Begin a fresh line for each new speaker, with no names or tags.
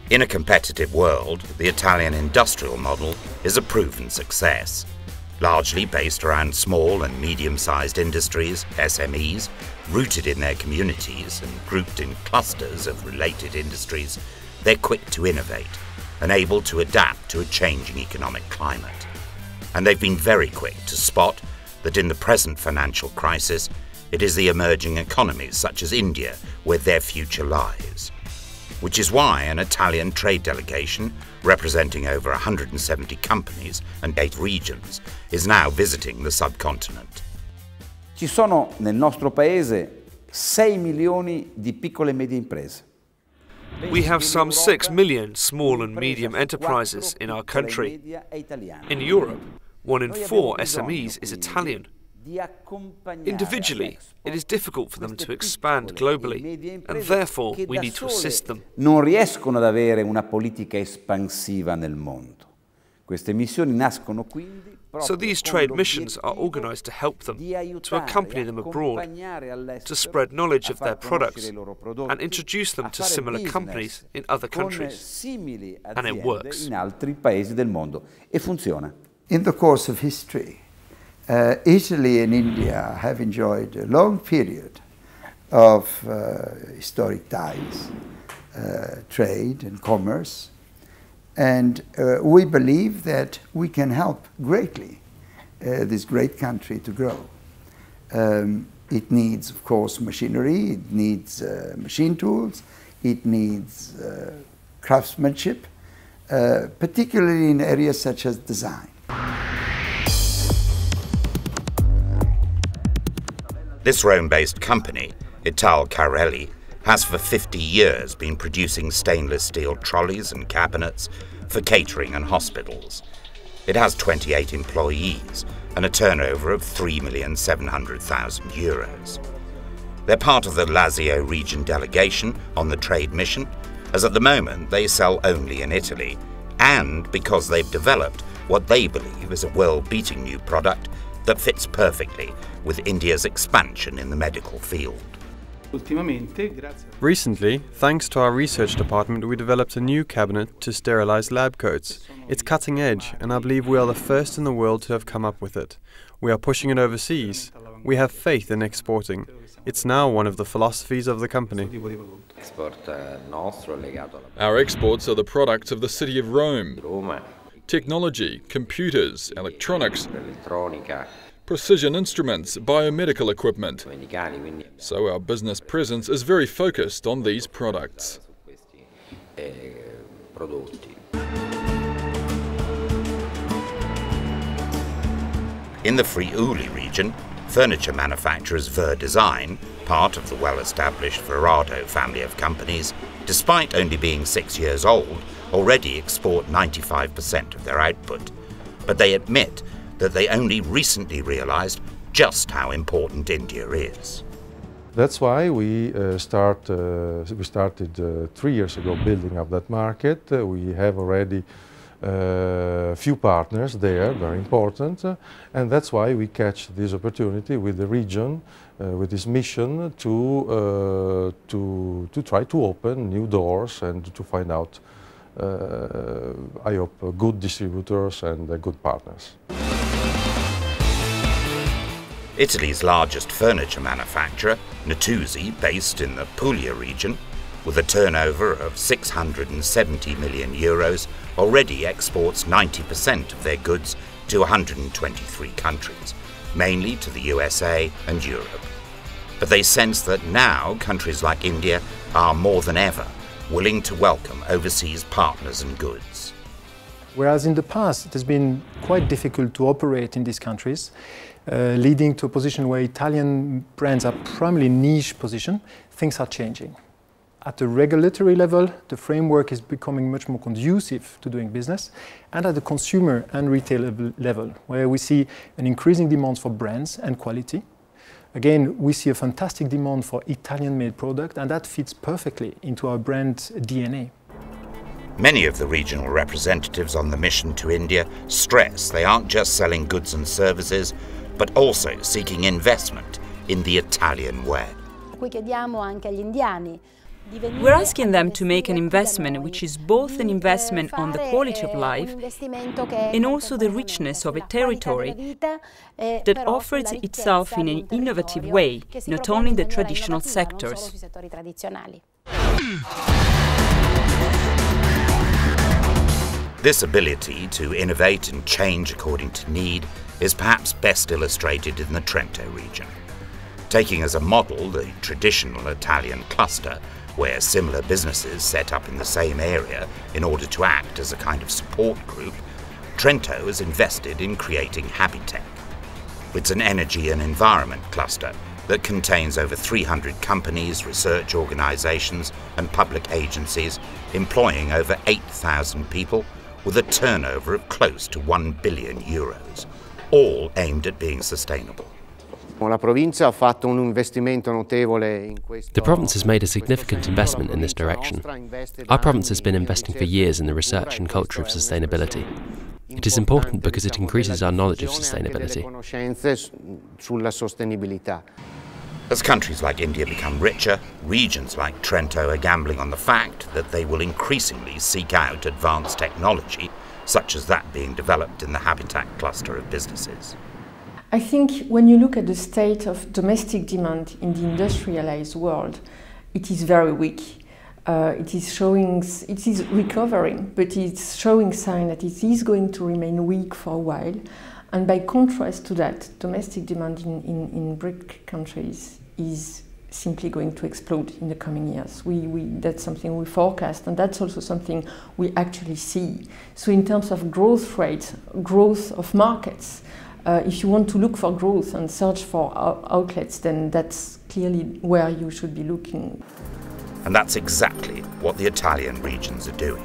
In a competitive world, the Italian industrial model is a proven success, largely based around small and medium-sized industries, SMEs, rooted in their communities and grouped in clusters of related industries. They're quick to innovate and able to adapt to a changing economic climate. And they've been very quick to spot that in the present financial crisis, it is the emerging economies such as India where their future lies. Which is why an Italian trade delegation representing over 170 companies and 8 regions is now visiting the subcontinent.
Ci sono nel nostro paese 6 milioni di piccole e medie imprese.
We have some 6 million small and medium enterprises in our country. In Europe, 1 in 4 SMEs is Italian. Individually, it is difficult for them to expand globally, and therefore we need to assist them.
Non riescono ad avere una politica espansiva nel mondo. Queste missioni nascono quindi.
So these trade missions are organised to help them, to accompany them abroad, to spread knowledge of their products and introduce them to similar companies in other countries. And it works.
In altri paesi del mondo. E funziona.
In the course of history, Italy and India have enjoyed a long period of historic ties, trade and commerce. And we believe that we can help greatly this great country to grow. It needs, of course, machinery, it needs machine tools, it needs craftsmanship, particularly in areas such as design.
This Rome-based company, Ital Carelli, has for 50 years been producing stainless steel trolleys and cabinets for catering and hospitals. It has 28 employees and a turnover of €3,700,000. They're part of the Lazio region delegation on the trade mission, as at the moment they sell only in Italy, and because they've developed what they believe is a world-beating new product that fits perfectly with India's expansion in the medical field.
Recently, thanks to our research department, we developed a new cabinet to sterilize lab coats. It's cutting edge, and I believe we are the first in the world to have come up with it. We are pushing it overseas. We have faith in exporting. It's now one of the philosophies of the company.
Our exports are the products of the city of Rome. Technology, computers, electronics, precision instruments, biomedical equipment. So our business presence is very focused on these products.
In the Friuli region, furniture manufacturers Ver Design, part of the well-established Verrado family of companies, despite only being 6 years old, already export 95% of their output. But they admit that they only recently realized just how important India is.
That's why we started 3 years ago building up that market. We have already a few partners there, very important, and that's why we catch this opportunity with the region, with this mission to try to open new doors and to find out, I hope, good distributors and good partners.
Italy's largest furniture manufacturer, Natuzzi, based in the Puglia region, with a turnover of €670 million, already exports 90% of their goods to 123 countries, mainly to the USA and Europe. But they sense that now countries like India are more than ever willing to welcome overseas partners and goods.
Whereas in the past it has been quite difficult to operate in these countries, leading to a position where Italian brands are primarily niche position, things are changing. At the regulatory level, the framework is becoming much more conducive to doing business, and at the consumer and retail level, where we see an increasing demand for brands and quality. Again, we see a fantastic demand for Italian-made product, and that fits perfectly into our brand DNA.
Many of the regional representatives on the mission to India stress they aren't just selling goods and services, but also seeking investment in the Italian way.
Qui chiediamo anche agli indiani. We're asking them to make an investment which is both an investment on the quality of life and also the richness of a territory that offers itself in an innovative way, not only in the traditional sectors.
This ability to innovate and change according to need is perhaps best illustrated in the Trento region. Taking as a model the traditional Italian cluster, where similar businesses set up in the same area in order to act as a kind of support group, Trento has invested in creating Habitat. It's an energy and environment cluster that contains over 300 companies, research organisations and public agencies employing over 8,000 people with a turnover of close to €1 billion, all aimed at being sustainable.
The province has made a significant investment in this direction. Our province has been investing for years in the research and culture of sustainability. It is important because it increases our knowledge of sustainability.
As countries like India become richer, regions like Trento are gambling on the fact that they will increasingly seek out advanced technology, such as that being developed in the Habitat cluster of businesses.
I think when you look at the state of domestic demand in the industrialized world, it is very weak. It is recovering, but it's showing signs that it is going to remain weak for a while. And by contrast to that, domestic demand in BRIC countries is simply going to explode in the coming years. That's something we forecast, and that's also something we actually see. So in terms of growth rate, growth of markets, if you want to look for growth and search for outlets, then that's clearly where you should be looking.
And that's exactly what the Italian regions are doing.